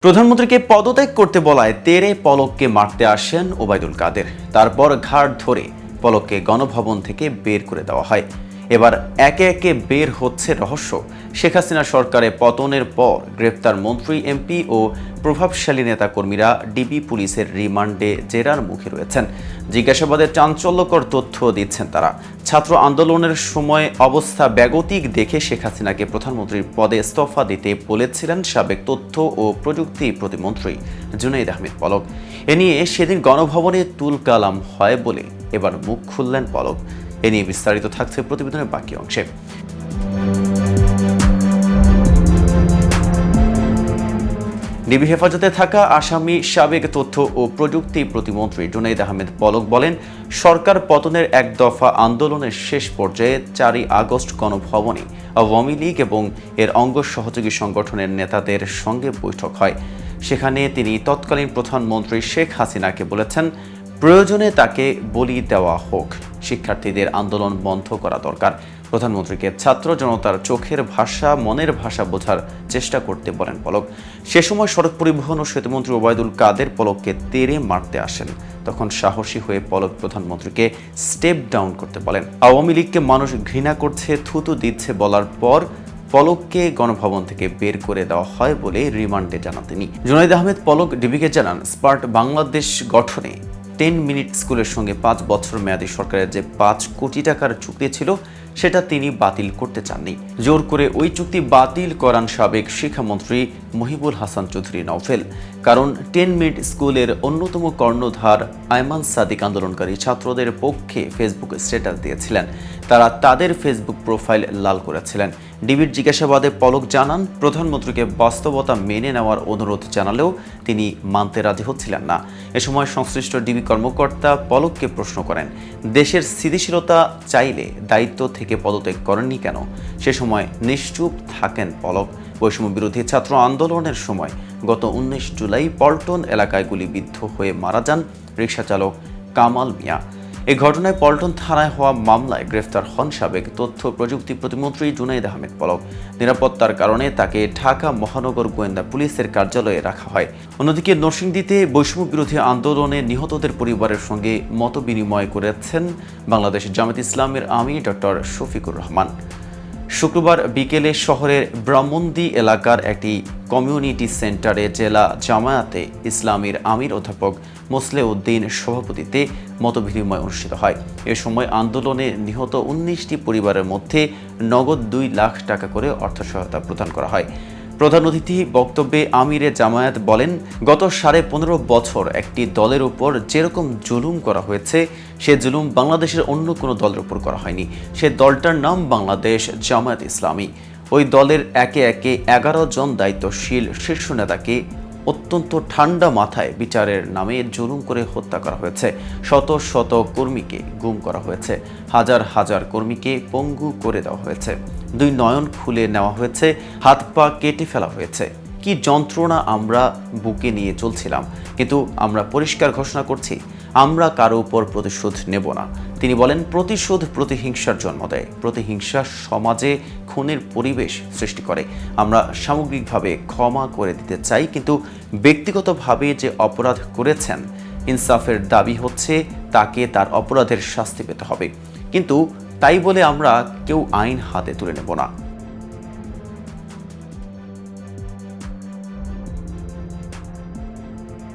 প্রধানমন্ত্রীকে পদত্যাগ করতে বলায় তেরে পলককে মারতে আসেন ওবায়দুল কাদের। তারপর ঘাড় ধরে পলককে গণভবন থেকে বের করে দেওয়া হয়। এবার একে একে বের হচ্ছে রহস্য। শেখ হাসিনা সরকারের পতনের পর গ্রেপ্তার মন্ত্রী, এমপি ও প্রভাবশালী নেতাকর্মীরা ডিবি পুলিশের রিমান্ডে জেরার মুখে রয়েছেন। জিজ্ঞাসাবাদে চাঞ্চল্যকর তথ্য দিচ্ছেন তারা। ছাত্র আন্দোলনের সময় অবস্থা বেগতিক দেখে শেখ হাসিনাকে প্রধানমন্ত্রীর পদে ইস্তফা দিতে বলেছিলেন সাবেক তথ্য ও প্রযুক্তি প্রতিমন্ত্রী জুনাইদ আহমেদ পলক। এ নিয়ে সেদিন গণভবনে তুলকালাম হয় বলে এবার মুখ খুললেন পলক। এ নিয়ে বিস্তারিত থাকছে প্রতিবেদনের বাকি অংশে। ডিবি হেফাজতে থাকা আসামি সাবেক তথ্য ও প্রযুক্তি প্রতিমন্ত্রী জুনাইদ আহমেদ পলক বলেন, সরকার পতনের এক দফা আন্দোলনের শেষ পর্যায়ে 4ই আগস্ট গণভবনে আওয়ামী লীগ এবং এর অঙ্গ সহযোগী সংগঠনের নেতাদের সঙ্গে বৈঠক হয়। সেখানে তিনি তৎকালীন প্রধানমন্ত্রী শেখ হাসিনাকে বলেছেন, প্রয়োজনে তাকে বলি দেওয়া হোক, শিক্ষার্থীদের আন্দোলন বন্ধ করা দরকার। প্রধানমন্ত্রীকে ছাত্র জনতার চোখের ভাষা, মনের ভাষা বোঝার চেষ্টা করতে বলেন পলক। সে সময় সড়ক পরিবহন ও সেতুমন্ত্রী ওবায়দুল কাদের পলককে তেড়ে মারতে আসেন। তখন সাহসী হয়ে পলক প্রধানমন্ত্রীকে স্টেপ ডাউন করতে বলেন। আওয়ামী লীগকে মানুষ ঘৃণা করছে, থুতু দিচ্ছে বলার পর পলককে গণভবন থেকে বের করে দেওয়া হয় বলে রিমান্ডে জানান তিনি। জুনাইদ আহমেদ পলক ডিবিকে জানান, স্মার্ট বাংলাদেশ গঠনে 10 মিনিট স্কুলের সঙ্গে 5 বছর মেয়াদী সরকারের যে 5 কোটি টাকার চুক্তি ছিল সেটা তিনি বাতিল করতে চাননি। জোর করে ওই চুক্তি বাতিল করান সাবেক শিক্ষামন্ত্রী মহিবুল হাসান চৌধুরী নওফেল। কারণ 10 মিনিট স্কুলের অন্যতম কর্ণধার আয়মান সাদিক আন্দোলনকারী ছাত্রদের পক্ষে ফেসবুকে স্ট্যাটাস দিয়েছিলেন। তারা তাদের ফেসবুক প্রোফাইল লাল করেছিলেন। ডিবির জিজ্ঞাসাবাদে পলক জানান, প্রধানমন্ত্রীকে বাস্তবতা মেনে নেওয়ার অনুরোধ জানালেও তিনি মানতে রাজি হচ্ছিলেন না। এ সময় সংশ্লিষ্ট ডিবি কর্মকর্তা পলককে প্রশ্ন করেন, দেশের স্থিতিশীলতা চাইলে দায়িত্ব থেকে পদত্যাগ করেননি কেন? সে সময় নিশ্চুপ থাকেন পলক। বৈষম্য বিরোধী ছাত্র আন্দোলনের সময় গত 19 জুলাই পল্টন এলাকায় গুলিবিদ্ধ হয়ে মারা যান রিকশা চালক কামাল মিয়া। এই ঘটনায় পল্টন থানায় হওয়া মামলায় গ্রেফতার হন সাবেক তথ্য প্রযুক্তি প্রতিমন্ত্রী জুনাইদ আহমেদ পলক। নিরাপত্তার কারণে তাকে ঢাকা মহানগর গোয়েন্দা পুলিশের কার্যালয়ে রাখা হয়। অন্যদিকে নরসিংদীতে বৈষম্য বিরোধী আন্দোলনে নিহতদের পরিবারের সঙ্গে মতবিনিময় করেছেন বাংলাদেশ জামায়াত ইসলামের আমির ডক্টর শফিকুর রহমান। শুক্রবার বিকেলে শহরের ব্রাহ্মণদী এলাকার একটি কমিউনিটি সেন্টারে জেলা জামায়াতে ইসলামীর আমির অধ্যাপক মোসলে উদ্দিন সভাপতিত্বে মতবিনিময় অনুষ্ঠিত হয়। এ সময় আন্দোলনে নিহত 19টি পরিবারের মধ্যে নগদ 2 লাখ টাকা করে অর্থ সহায়তা প্রদান করা হয়। প্রধান অতিথি বক্তব্যে আমিরে জামায়াত বলেন, গত 15.5 বছর একটি দলের উপর যেরকম জুলুম করা হয়েছে, সে জুলুম বাংলাদেশের অন্য কোনো দলের উপর করা হয়নি। সে দলটার নাম বাংলাদেশ জামায়াত ইসলামী। ওই দলের একে একে 11 জন দায়িত্বশীল শীর্ষ নেতাকে অত্যন্ত ঠান্ডা মাথায় বিচারের নামে জুলুম করে হত্যা করা হয়েছে। শত শত কর্মীকে গুম করা হয়েছে। হাজার হাজার কর্মীকে পঙ্গু করে দেওয়া হয়েছে। 2 নয়ন খুলে নেওয়া হয়েছে। হাত পা কেটে ফেলা হয়েছে। কি যন্ত্রণা আমরা বুকে নিয়ে চলছিলাম। কিন্তু আমরা পরিষ্কার ঘোষণা করছি, আমরা কারো উপর প্রতিশোধ নেব না। তিনি বলেন, প্রতিশোধ প্রতিহিংসার জন্ম দেয়। প্রতিহিংসা সমাজে খুনের পরিবেশ সৃষ্টি করে। আমরা সামগ্রিকভাবে ক্ষমা করে দিতে চাই, কিন্তু ব্যক্তিগতভাবে যে অপরাধ করেছেন, ইনসাফের দাবি হচ্ছে তাকে তার অপরাধের শাস্তি পেতে হবে। কিন্তু তাই বলে আমরা কেউ আইন হাতে তুলে নেব না।